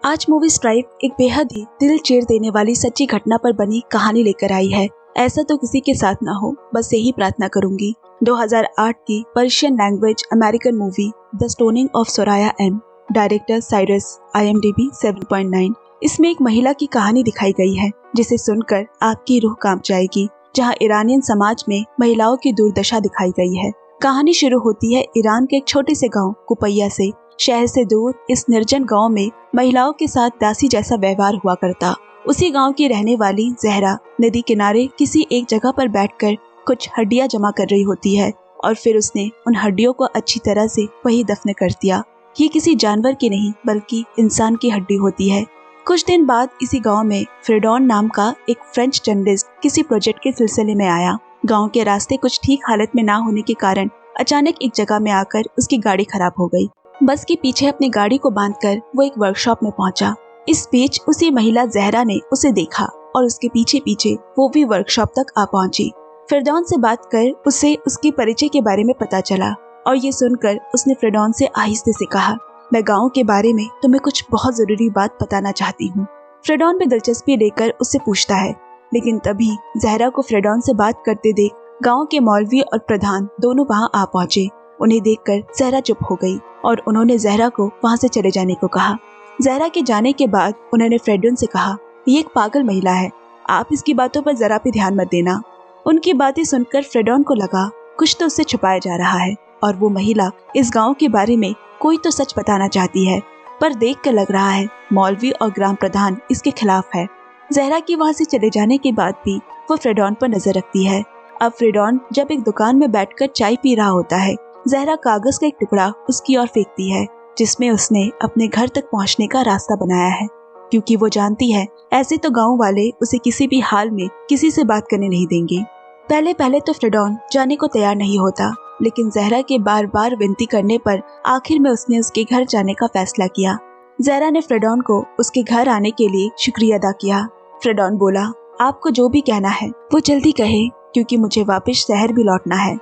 आज movie stripe एक बेहद ही दिल चीर देने वाली सच्ची घटना पर बनी कहानी लेकर आई है। ऐसा तो किसी के साथ ना हो, बस यही प्रार्थना करूंगी। 2008 की Persian language American movie the stoning of Soraya M, director Cyrus, IMDb 7.9। इसमें एक महिला की कहानी दिखाई गई है जिसे सुनकर आपकी रूह कांप जाएगी, जहां ईरानियन समाज में महिलाओं की दुर्दशा दिखाई गई है। कहानी शुरू होती है ईरान के एक छोटे से गांव कुपैया से। शहर से दूर इस निर्जन गांव में महिलाओं के साथ दासी जैसा व्यवहार हुआ करता। उसी गांव की रहने वाली जहरा नदी किनारे किसी एक जगह पर बैठकर कुछ हड्डियां जमा कर रही होती है और फिर उसने उन हड्डियों को अच्छी तरह से वही दफन कर दिया। ये किसी जानवर की नहीं बल्कि इंसान की हड्डी होती है। कुछ दिन बाद इसी गांव में फ्रेडॉन नाम का एक फ्रेंच जर्नलिस्ट किसी प्रोजेक्ट के सिलसिले में आया। गांव के रास्ते कुछ ठीक हालत में ना होने के कारण अचानक एक जगह में आकर उसकी गाड़ी खराब हो गई। बस के पीछे अपनी गाड़ी को बांधकर वो एक वर्कशॉप में पहुंचा। इस बीच उसी महिला जहरा ने उसे देखा और उसके पीछे पीछे वो भी वर्कशॉप तक आ पहुंची। फ्रेडॉन से बात कर उसे उसके परिचय के बारे में पता चला और ये सुनकर उसने फ्रेडॉन से आहिस्ते से कहा, मैं गाँव के बारे में तुम्हें कुछ बहुत जरूरी बात बताना चाहती हूँ। फ्रेडॉन भी दिलचस्पी लेकर उससे पूछता है, लेकिन तभी जहरा को फ्रेडॉन से बात करते देख गाँव के मौलवी और प्रधान दोनों वहाँ आ पहुंचे। उन्हें देखकर जहरा चुप हो गई और उन्होंने जहरा को वहाँ से चले जाने को कहा। जहरा के जाने के बाद उन्होंने फ्रेडॉन से कहा, ये एक पागल महिला है, आप इसकी बातों पर जरा भी ध्यान मत देना। उनकी बातें सुनकर फ्रेडॉन को लगा कुछ तो उससे छुपाया जा रहा है और वो महिला इस गांव के बारे में कोई तो सच बताना चाहती है, पर देख कर लग रहा है मौलवी और ग्राम प्रधान इसके खिलाफ है। जहरा की वहाँ से चले जाने के बाद भी वो फ्रेडॉन पर नजर रखती है। अब फ्रेडॉन जब एक दुकान में बैठकर चाय पी रहा होता है, जहरा कागज का एक टुकड़ा उसकी ओर फेंकती है जिसमें उसने अपने घर तक पहुंचने का रास्ता बनाया है, क्योंकि वो जानती है ऐसे तो गांव वाले उसे किसी भी हाल में किसी से बात करने नहीं देंगे। पहले पहले तो फ्रेडॉन जाने को तैयार नहीं होता, लेकिन जहरा के बार बार विनती करने पर आखिर में उसने उसके घर जाने का फैसला किया। जहरा ने फ्रेडॉन को उसके घर आने के लिए शुक्रिया अदा किया। फ्रेडॉन बोला, आपको जो भी कहना है वो जल्दी कहे, क्योंकि मुझे वापस शहर भी लौटना है।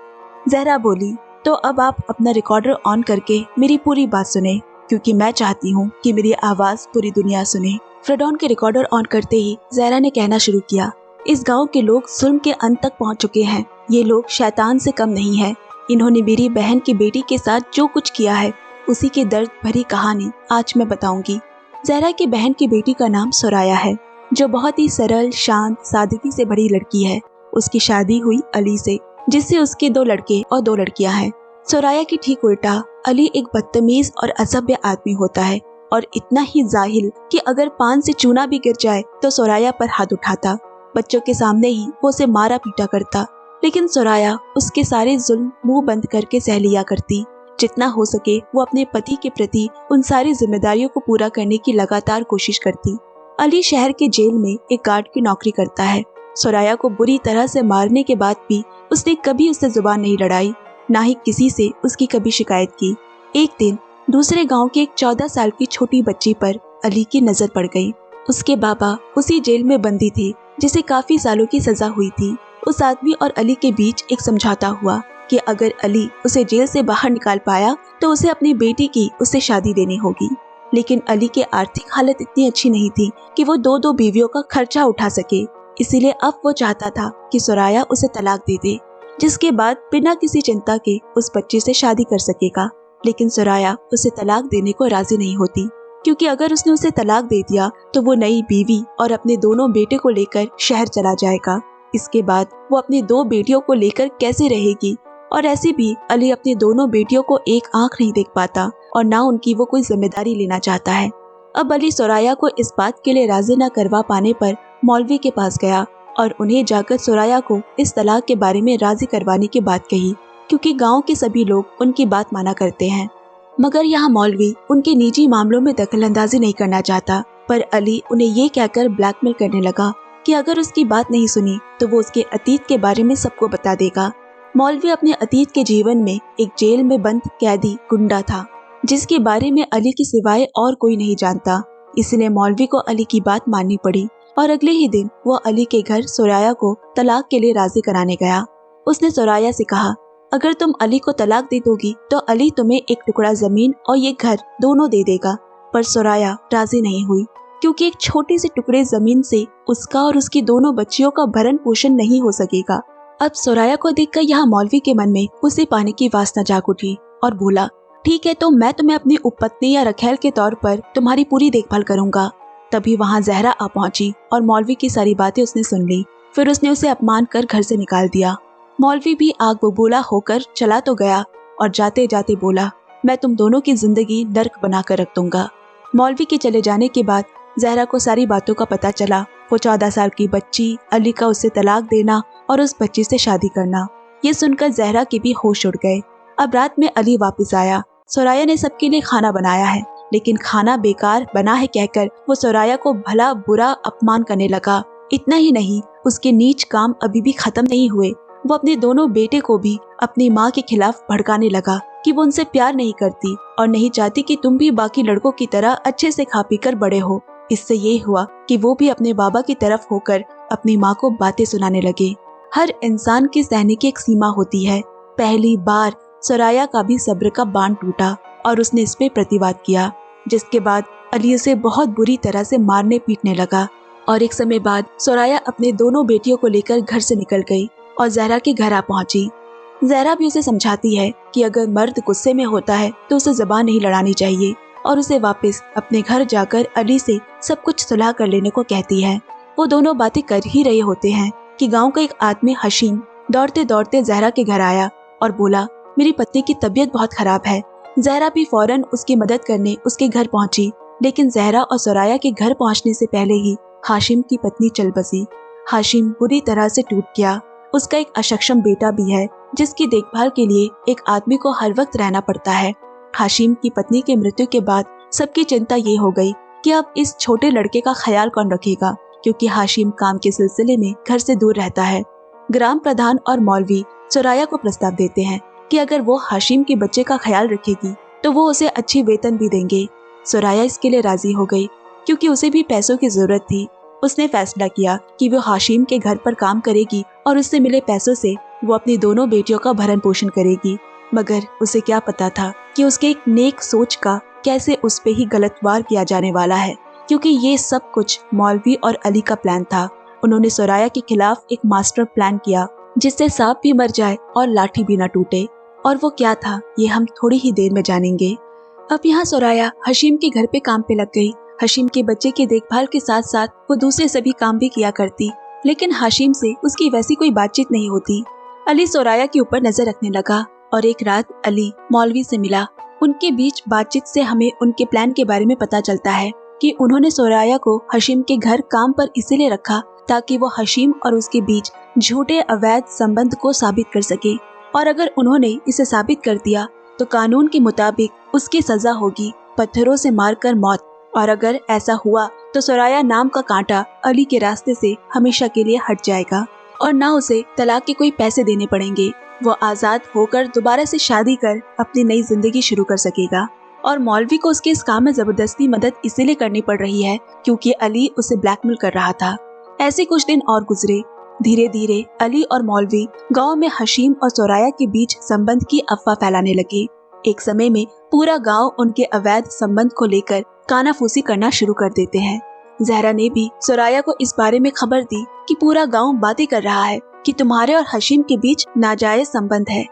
जहरा बोली, तो अब आप अपना रिकॉर्डर ऑन करके मेरी पूरी बात सुने, क्योंकि मैं चाहती हूँ कि मेरी आवाज पूरी दुनिया सुने। फ्रेडॉन के रिकॉर्डर ऑन करते ही जहरा ने कहना शुरू किया, इस गांव के लोग जुल्म के अंत तक पहुँच चुके हैं। ये लोग शैतान से कम नहीं है। इन्होंने मेरी बहन की बेटी के साथ जो कुछ किया है उसी की दर्द भरी कहानी आज मैं बताऊंगी। जहरा की बहन की बेटी का नाम सोराया है, जो बहुत ही सरल, शांत, सादगी से भरी लड़की है। उसकी शादी हुई अली से, जिससे उसके 2 लड़के और 2 लड़कियां हैं। सोराया की ठीक उल्टा अली एक बदतमीज और असभ्य आदमी होता है और इतना ही जाहिल कि अगर पान से चूना भी गिर जाए तो सोराया पर हाथ उठाता। बच्चों के सामने ही वो उसे मारा पीटा करता, लेकिन सोराया उसके सारे जुल्म मुंह बंद करके सह लिया करती। जितना हो सके वो अपने पति के प्रति उन सारी जिम्मेदारियों को पूरा करने की लगातार कोशिश करती। अली शहर के जेल में एक गार्ड की नौकरी करता है। सोराया को बुरी तरह से मारने के बाद भी उसने कभी उससे जुबान नहीं लड़ाई, ना ही किसी से उसकी कभी शिकायत की। एक दिन दूसरे गांव की एक 14 साल की छोटी बच्ची पर अली की नजर पड़ गई। उसके बाबा उसी जेल में बंदी थे जिसे काफी सालों की सजा हुई थी। उस आदमी और अली के बीच एक समझौता हुआ कि अगर अली उसे जेल से बाहर निकाल पाया तो उसे अपनी बेटी की उससे शादी देनी होगी। लेकिन अली की आर्थिक हालत इतनी अच्छी नहीं थी कि वो 2 बीवियों का खर्चा उठा सके, इसीलिए अब वो चाहता था कि सोराया उसे तलाक दे दे, जिसके बाद बिना किसी चिंता के उस बच्ची से शादी कर सकेगा। लेकिन सोराया उसे तलाक देने को राजी नहीं होती, क्योंकि अगर उसने उसे तलाक दे दिया तो वो नई बीवी और अपने दोनों बेटे को लेकर शहर चला जाएगा। इसके बाद वो अपनी 2 बेटियों को लेकर कैसे रहेगी, और ऐसे भी अली अपनी दोनों बेटियों को एक आंख नहीं देख पाता और ना उनकी वो कोई जिम्मेदारी लेना चाहता है। अब अली सोराया को इस बात के लिए राजी न करवा पाने पर मौलवी के पास गया और उन्हें जाकर सोराया को इस तलाक के बारे में राजी करवाने की बात कही, क्योंकि गांव के सभी लोग उनकी बात माना करते हैं। मगर यहाँ मौलवी उनके निजी मामलों में दखलंदाजी नहीं करना चाहता, पर अली उन्हें ये कहकर ब्लैकमेल करने लगा कि अगर उसकी बात नहीं सुनी तो वो उसके अतीत के बारे में सबको बता देगा। मौलवी अपने अतीत के जीवन में एक जेल में बंद कैदी गुंडा था, जिसके बारे में अली के सिवाय और कोई नहीं जानता। इसलिए मौलवी को अली की बात माननी पड़ी और अगले ही दिन वो अली के घर सोराया को तलाक के लिए राजी कराने गया। उसने सोराया से कहा, अगर तुम अली को तलाक दे दोगी तो अली तुम्हें एक टुकड़ा जमीन और ये घर दोनों दे देगा, पर सोराया राजी नहीं हुई, क्योंकि एक छोटे से टुकड़े जमीन से उसका और उसकी दोनों बच्चियों का भरण पोषण नहीं हो सकेगा। अब सोराया को देखकर यहाँ मौलवी के मन में उसे पाने की वासना जाग उठी और बोला, ठीक है, तो मैं तुम्हें अपनी उपपत्नी या रखैल के तौर पर तुम्हारी पूरी देखभाल करूंगा। तभी वहाँ जहरा आ पहुंची और मौलवी की सारी बातें उसने सुन ली। फिर उसने उसे अपमान कर घर से निकाल दिया। मौलवी भी आग बबूला होकर चला तो गया और जाते जाते बोला, मैं तुम दोनों की जिंदगी नर्क बनाकर रख दूंगा। मौलवी के चले जाने के बाद जहरा को सारी बातों का पता चला। वो 14 साल की बच्ची, अली का उससे तलाक देना और उस बच्ची से शादी करना, ये सुनकर जहरा के भी होश उड़ गए। अब रात में अली वापस आया। सोराया ने सबके लिए खाना बनाया है, लेकिन खाना बेकार बना है कहकर वो सोराया को भला बुरा अपमान करने लगा। इतना ही नहीं, उसके नीच काम अभी भी खत्म नहीं हुए। वो अपने दोनों बेटे को भी अपनी माँ के खिलाफ भड़काने लगा कि वो उनसे प्यार नहीं करती और नहीं चाहती कि तुम भी बाकी लड़कों की तरह अच्छे से खा पी कर बड़े हो। इससे ये हुआ कि वो भी अपने बाबा की तरफ होकर अपनी माँ को बातें सुनाने लगे। हर इंसान के सहने की एक सीमा होती है। पहली बार सोराया का भी सब्र का बांध टूटा और उसने इस पे प्रतिवाद किया, जिसके बाद अली उसे बहुत बुरी तरह से मारने पीटने लगा। और एक समय बाद सोराया अपने दोनों बेटियों को लेकर घर से निकल गई और जहरा के घर आ पहुंची। जहरा भी उसे समझाती है कि अगर मर्द गुस्से में होता है तो उसे जबान नहीं लड़ानी चाहिए और उसे वापस अपने घर जाकर अली से सब कुछ सुलह कर लेने को कहती है। वो दोनों बातें कर ही रहे होते हैं कि गांव का एक आदमी हशीम दौड़ते दौड़ते जहरा के घर आया और बोला, मेरी पत्नी की तबीयत बहुत खराब है। जहरा भी फौरन उसकी मदद करने उसके घर पहुंची, लेकिन जहरा और सोराया के घर पहुंचने से पहले ही हाशिम की पत्नी चल बसी। हाशिम बुरी तरह से टूट गया। उसका एक अक्षम बेटा भी है, जिसकी देखभाल के लिए एक आदमी को हर वक्त रहना पड़ता है। हाशिम की पत्नी के मृत्यु के बाद सबकी चिंता ये हो गई कि अब इस छोटे लड़के का ख्याल कौन रखेगा, क्योंकि हाशिम काम के सिलसिले में घर से दूर रहता है। ग्राम प्रधान और मौलवी सोराया को प्रस्ताव देते हैं कि अगर वो हाशिम के बच्चे का ख्याल रखेगी तो वो उसे अच्छी वेतन भी देंगे। सोराया इसके लिए राजी हो गई, क्योंकि उसे भी पैसों की जरूरत थी। उसने फैसला किया कि वो हाशिम के घर पर काम करेगी और उससे मिले पैसों से वो अपनी दोनों बेटियों का भरण पोषण करेगी। मगर उसे क्या पता था कि उसके एक नेक सोच का कैसे उस पे ही गलत वार किया जाने वाला है, क्योंकि ये सब कुछ मौलवी और अली का प्लान था। उन्होंने सोराया के खिलाफ एक मास्टर प्लान किया, जिससे सांप भी मर जाए और लाठी भी न टूटे। और वो क्या था, ये हम थोड़ी ही देर में जानेंगे। अब यहाँ सोराया हशीम के घर पे काम पे लग गई। हशीम के बच्चे की देखभाल के साथ साथ वो दूसरे सभी काम भी किया करती, लेकिन हाशिम से उसकी वैसी कोई बातचीत नहीं होती। अली सोराया के ऊपर नजर रखने लगा और एक रात अली मौलवी से मिला। उनके बीच बातचीत से हमें उनके प्लान के बारे में पता चलता है कि उन्होंने सोराया को हशीम के घर काम पर इसीलिए रखा ताकि वो हशीम और उसके बीच झूठे अवैध संबंध को साबित कर सके, और अगर उन्होंने इसे साबित कर दिया तो कानून के मुताबिक उसकी सजा होगी पत्थरों से मारकर मौत। और अगर ऐसा हुआ तो सोराया नाम का कांटा अली के रास्ते से हमेशा के लिए हट जाएगा और ना उसे तलाक के कोई पैसे देने पड़ेंगे। वो आजाद होकर दोबारा से शादी कर अपनी नई जिंदगी शुरू कर सकेगा। और मौलवी को उसके इस काम में जबरदस्ती मदद इसीलिए करनी पड़ रही है क्योंकि अली उसे ब्लैकमेल कर रहा था। ऐसे कुछ दिन और गुजरे। धीरे धीरे अली और मौलवी गांव में हशीम और सोराया के बीच संबंध की अफवाह फैलाने लगे। एक समय में पूरा गांव उनके अवैध संबंध को लेकर कानाफूसी करना शुरू कर देते हैं। जहरा ने भी सोराया को इस बारे में खबर दी कि पूरा गांव बातें कर रहा है कि तुम्हारे और हशीम के बीच नाजायज संबंध है।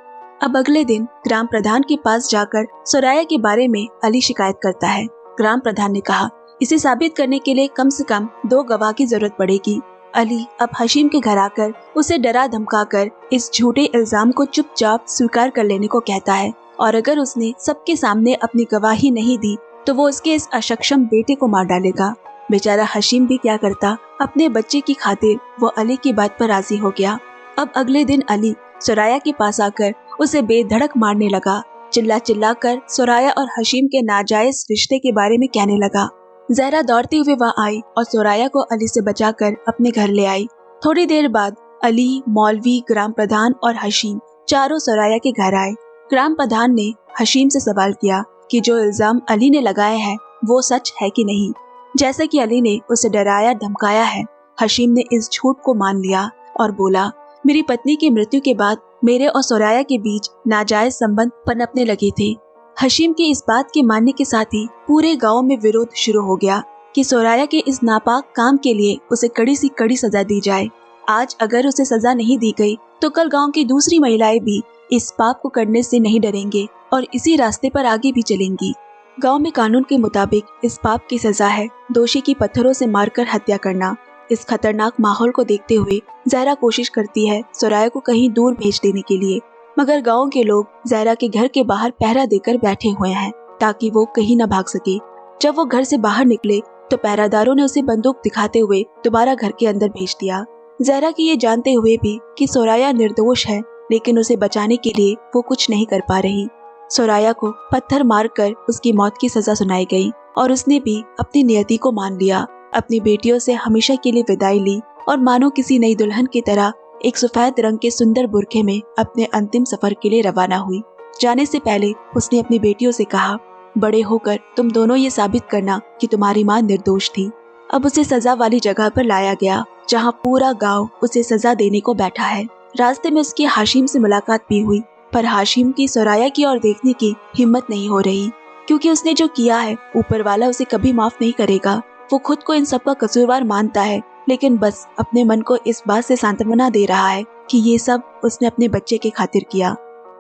अब अगले दिन ग्राम प्रधान के पास जाकर सोराया के बारे में अली शिकायत करता है। ग्राम प्रधान ने कहा, इसे साबित करने के लिए कम से कम 2 गवाह की जरूरत पड़ेगी। अली अब हशीम के घर आकर उसे डरा धमकाकर इस झूठे इल्जाम को चुपचाप स्वीकार कर लेने को कहता है, और अगर उसने सबके सामने अपनी गवाही नहीं दी तो वो उसके इस अक्षम बेटे को मार डालेगा। बेचारा हशीम भी क्या करता, अपने बच्चे की खातिर वो अली की बात पर राजी हो गया। अब अगले दिन अली सोराया के पास आकर उसे बेधड़क मारने लगा। चिल्ला चिल्ला कर सोराया और हशीम के नाजायज रिश्ते के बारे में कहने लगा। जहरा दौड़ते हुए वहाँ आई और सोराया को अली से बचाकर अपने घर ले आई। थोड़ी देर बाद अली, मौलवी, ग्राम प्रधान और हशीम चारों सोराया के घर आए। ग्राम प्रधान ने हशीम से सवाल किया कि जो इल्जाम अली ने लगाए हैं वो सच है कि नहीं। जैसा कि अली ने उसे डराया धमकाया है, हशीम ने इस झूठ को मान लिया और बोला, मेरी पत्नी की मृत्यु के बाद मेरे और सोराया के बीच नाजायज संबंध पनपने लगे थे। हशीम के इस बात के मानने के साथ ही पूरे गांव में विरोध शुरू हो गया कि सोराया के इस नापाक काम के लिए उसे कड़ी से कड़ी सजा दी जाए। आज अगर उसे सजा नहीं दी गई तो कल गांव की दूसरी महिलाएं भी इस पाप को करने से नहीं डरेंगे और इसी रास्ते पर आगे भी चलेंगी। गांव में कानून के मुताबिक इस पाप की सजा है दोषी की पत्थरों से मारकर हत्या करना। इस खतरनाक माहौल को देखते हुए जहरा कोशिश करती है सोराया को कहीं दूर भेज देने के लिए, मगर गांव के लोग जहरा के घर के बाहर पहरा देकर बैठे हुए हैं ताकि वो कहीं न भाग सके। जब वो घर से बाहर निकले तो पहरादारों ने उसे बंदूक दिखाते हुए दोबारा घर के अंदर भेज दिया। जहरा की ये जानते हुए भी कि सोराया निर्दोष है, लेकिन उसे बचाने के लिए वो कुछ नहीं कर पा रही। सोराया को पत्थर मारकर उसकी मौत की सजा सुनाई गई और उसने भी अपनी नियति को मान लिया। अपनी बेटियों से हमेशा के लिए विदाई ली और मानो किसी नई दुल्हन की तरह एक सफेद रंग के सुंदर बुर्के में अपने अंतिम सफर के लिए रवाना हुई। जाने से पहले उसने अपनी बेटियों से कहा, बड़े होकर तुम दोनों ये साबित करना कि तुम्हारी माँ निर्दोष थी। अब उसे सजा वाली जगह पर लाया गया जहाँ पूरा गांव उसे सजा देने को बैठा है। रास्ते में उसकी हाशिम से मुलाकात भी हुई, पर हाशिम की सोराया की ओर देखने की हिम्मत नहीं हो रही, क्योंकि उसने जो किया है ऊपर वाला उसे कभी माफ नहीं करेगा। वो खुद को इन सब का कसूरवार मानता है, लेकिन बस अपने मन को इस बात से सांत्वना दे रहा है कि ये सब उसने अपने बच्चे के खातिर किया।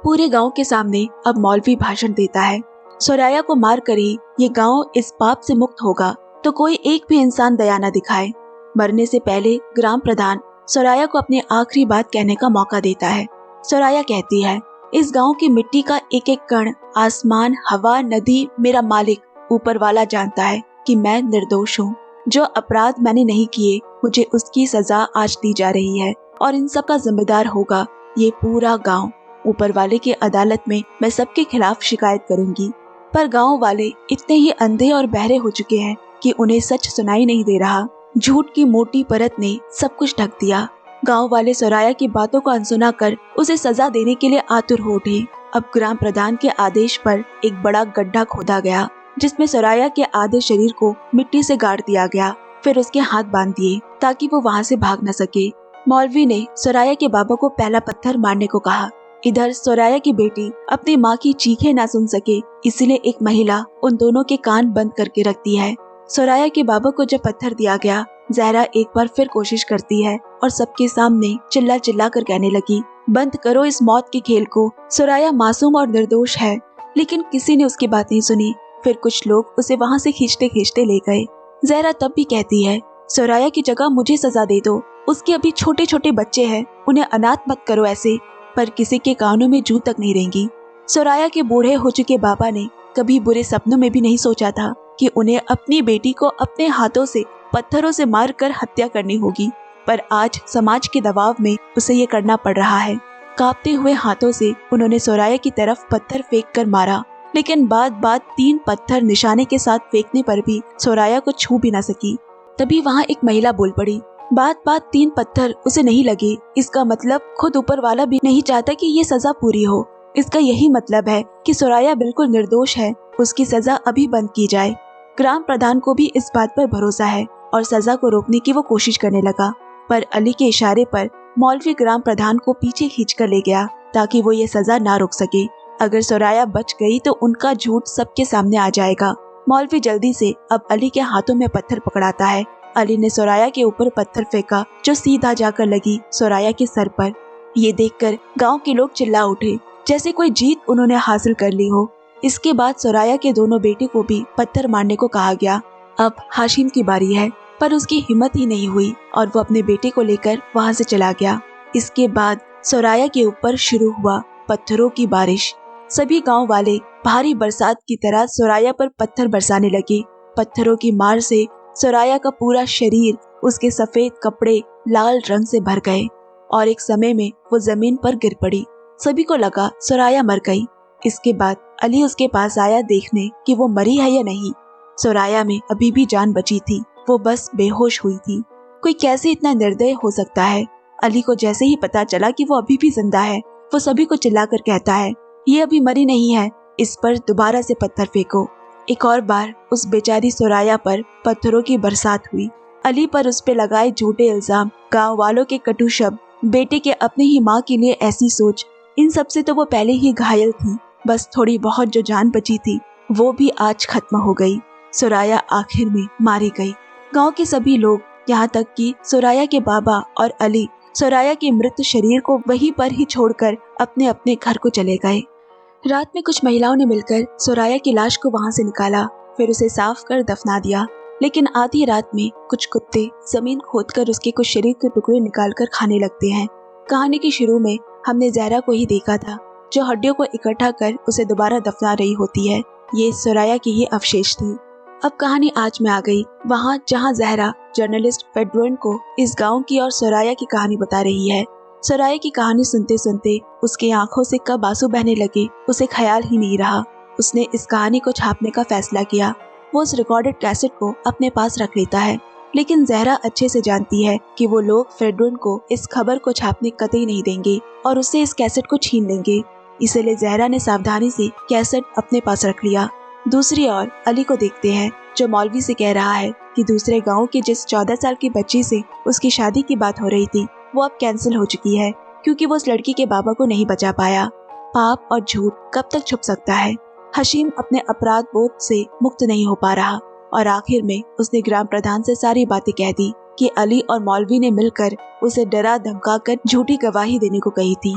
पूरे गांव के सामने अब मौलवी भाषण देता है, सोराया को मार कर ही ये गांव इस पाप से मुक्त होगा, तो कोई एक भी इंसान दया न दिखाए। मरने से पहले ग्राम प्रधान सोराया को अपनी आखिरी बात कहने का मौका देता है। सोराया कहती है, इस गांव की मिट्टी का एक एक कण, आसमान, हवा, नदी, मेरा मालिक ऊपर वाला जानता है कि मैं निर्दोष हूँ। जो अपराध मैंने नहीं किए मुझे उसकी सजा आज दी जा रही है और इन सब का जिम्मेदार होगा ये पूरा गांव। ऊपर वाले की अदालत में मैं सबके खिलाफ शिकायत करूंगी। पर गांव वाले इतने ही अंधे और बहरे हो चुके हैं कि उन्हें सच सुनाई नहीं दे रहा। झूठ की मोटी परत ने सब कुछ ढक दिया। गांव वाले सोराया की बातों को अनसुना कर उसे सजा देने के लिए आतुर हो उठे। अब ग्राम प्रधान के आदेश पर एक बड़ा गड्ढा खोदा गया, जिसमें सोराया के आधे शरीर को मिट्टी से गाड़ दिया गया। फिर उसके हाथ बांध दिए ताकि वो वहाँ से भाग न सके। मौलवी ने सोराया के बाबा को पहला पत्थर मारने को कहा। इधर सोराया की बेटी अपनी माँ की चीखें ना सुन सके, इसलिए एक महिला उन दोनों के कान बंद करके रखती है। सोराया के बाबा को जब पत्थर दिया गया, जहरा एक बार फिर कोशिश करती है और सबके सामने चिल्ला चिल्ला कर कहने लगी, बंद करो इस मौत के खेल को। सोराया मासूम और निर्दोष है। लेकिन किसी ने उसकी बात नहीं सुनी। फिर कुछ लोग उसे वहाँ से खींचते खींचते ले गए। जहरा तब भी कहती है, सोराया की जगह मुझे सजा दे दो। उसके अभी छोटे छोटे बच्चे हैं, उन्हें अनाथ मत करो ऐसे। पर किसी के कानों में जू तक नहीं रहेंगी। सोराया के बूढ़े हो चुके बाबा ने कभी बुरे सपनों में भी नहीं सोचा था कि उन्हें अपनी बेटी को अपने हाथों से पत्थरों से मारकर हत्या करनी होगी, पर आज समाज के दबाव में उसे ये करना पड़ रहा है। कांपते हुए हाथों से उन्होंने सोराया की तरफ पत्थर फेंक कर मारा, लेकिन बात 3 पत्थर निशाने के साथ फेंकने पर भी सोराया को छू भी न सकी। तभी वहाँ एक महिला बोल पड़ी, बात 3 पत्थर उसे नहीं लगे, इसका मतलब खुद ऊपर वाला भी नहीं चाहता कि ये सजा पूरी हो। इसका यही मतलब है कि सोराया बिल्कुल निर्दोष है, उसकी सजा अभी बंद की जाए। ग्राम प्रधान को भी इस बात पर भरोसा है और सजा को रोकने की वो कोशिश करने लगा, पर अली के इशारे पर मौलवी ग्राम प्रधान को पीछे खींचकर ले गया ताकि वो ये सजा ना रोक सके। अगर सोराया बच गई तो उनका झूठ सबके सामने आ जाएगा। मौलवी जल्दी से अब अली के हाथों में पत्थर पकड़ाता है। अली ने सोराया के ऊपर पत्थर फेंका जो सीधा जाकर लगी सोराया के सर पर। ये देखकर गांव के लोग चिल्ला उठे, जैसे कोई जीत उन्होंने हासिल कर ली हो। इसके बाद सोराया के दोनों बेटे को भी पत्थर मारने को कहा गया। अब हाशिम की बारी है, पर उसकी हिम्मत ही नहीं हुई और वो अपने बेटे को लेकर वहाँ से चला गया। इसके बाद सोराया के ऊपर शुरू हुआ पत्थरों की बारिश। सभी गांव वाले भारी बरसात की तरह सोराया पर पत्थर बरसाने लगे। पत्थरों की मार से सोराया का पूरा शरीर, उसके सफेद कपड़े लाल रंग से भर गए और एक समय में वो जमीन पर गिर पड़ी। सभी को लगा सोराया मर गई। इसके बाद अली उसके पास आया देखने कि वो मरी है या नहीं। सोराया में अभी भी जान बची थी, वो बस बेहोश हुई थी। कोई कैसे इतना निर्दय हो सकता है। अली को जैसे ही पता चला कि वो अभी भी जिंदा है, वो सभी को चिल्लाकर कहता है, ये अभी मरी नहीं है, इस पर दोबारा से पत्थर फेंको। एक और बार उस बेचारी सोराया पर पत्थरों की बरसात हुई। अली पर उस पे लगाए झूठे इल्जाम, गांव वालों के कटु शब्द, बेटे के अपनी ही माँ के लिए ऐसी सोच, इन सब से तो वो पहले ही घायल थी। बस थोड़ी बहुत जो जान बची थी वो भी आज खत्म हो गई। सुराया आखिर में मारी गई। गांव के सभी लोग, यहाँ तक कि सुराया के बाबा और अली, सुराया के मृत शरीर को वहीं पर ही छोड़कर अपने अपने घर को चले गए। रात में कुछ महिलाओं ने मिलकर सुराया की लाश को वहां से निकाला, फिर उसे साफ कर दफना दिया। लेकिन आधी रात में कुछ कुत्ते जमीन खोदकर उसके कुछ शरीर के टुकड़े निकालकर खाने लगते हैं। कहानी के शुरू में हमने जहरा को ही देखा था, जो हड्डियों को इकट्ठा कर उसे दोबारा दफना रही होती है। ये सुराया की ही अवशेष थे। अब कहानी आज में आ गई वहाँ जहाँ जहरा जर्नलिस्ट फेड्रोन को इस गांव की और सुराया की कहानी बता रही है। सुराया की कहानी सुनते सुनते उसकी आंखों से कब आंसू बहने लगे उसे ख्याल ही नहीं रहा। उसने इस कहानी को छापने का फैसला किया। वो उस रिकॉर्डेड कैसेट को अपने पास रख लेता है, लेकिन जहरा अच्छे से जानती है कि वो लोग फेड्रोन को इस खबर को छापने कतई नहीं देंगे और उससे इस कैसेट को छीन लेंगे। इसलिए जहरा ने सावधानी से कैसेट अपने पास रख लिया। दूसरी ओर अली को देखते हैं, जो मौलवी से कह रहा है कि दूसरे गांव की जिस 14 साल की बच्ची से उसकी शादी की बात हो रही थी वो अब कैंसिल हो चुकी है, क्योंकि वो उस लड़की के बाबा को नहीं बचा पाया। पाप और झूठ कब तक छुप सकता है। हशीम अपने अपराध बोध से मुक्त नहीं हो पा रहा और आखिर में उसने ग्राम प्रधान से सारी बातें कह दी कि अली और मौलवी ने मिलकर उसे डरा धमका कर झूठी गवाही देने को कही थी।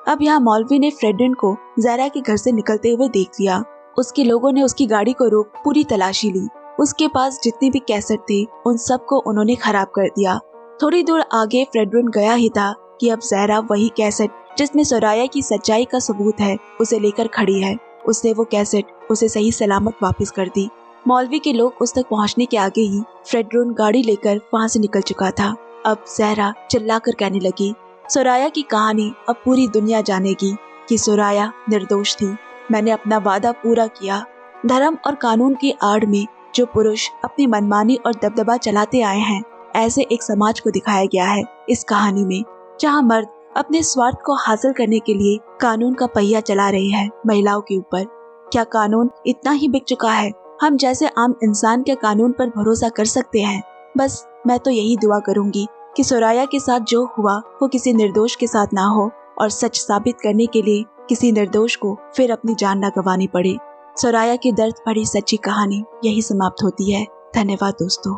अब यहाँ मौलवी ने फ्रेडरिन को जहरा के घर से निकलते हुए देख लिया। उसके लोगों ने उसकी गाड़ी को रोक पूरी तलाशी ली। उसके पास जितने भी कैसेट थे उन सबको उन्होंने खराब कर दिया। थोड़ी दूर आगे फ्रेडरिन गया ही था कि अब जहरा वही कैसेट जिसमें सुराया की सच्चाई का सबूत है उसे लेकर खड़ी है। उसने वो कैसेट उसे सही सलामत वापस कर दी। मौलवी के लोग उस तक पहुंचने के आगे ही फ्रेडरिन गाड़ी लेकर वहां से निकल चुका था। अब जहरा चिल्लाकर कहने लगी, सुराया की कहानी अब पूरी दुनिया जानेगी कि सुराया निर्दोष थी। मैंने अपना वादा पूरा किया। धर्म और कानून की आड़ में जो पुरुष अपनी मनमानी और दबदबा चलाते आए हैं, ऐसे एक समाज को दिखाया गया है इस कहानी में, जहां मर्द अपने स्वार्थ को हासिल करने के लिए कानून का पहिया चला रहे हैं महिलाओं के ऊपर। क्या कानून इतना ही बिक चुका है? हम जैसे आम इंसान के कानून पर भरोसा कर सकते हैं? बस मैं तो यही दुआ करूंगी कि सुराया के साथ जो हुआ वो किसी निर्दोष के साथ ना हो और सच साबित करने के लिए किसी निर्दोष को फिर अपनी जान न गंवानी पड़े। सुराया की दर्द भरी सच्ची कहानी यही समाप्त होती है। धन्यवाद दोस्तों।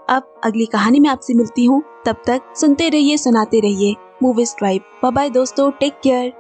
अब अगली कहानी में आपसे मिलती हूँ। तब तक सुनते रहिए, सुनाते रहिए मूवीज ट्राइब। बाय बाय दोस्तों, टेक केयर।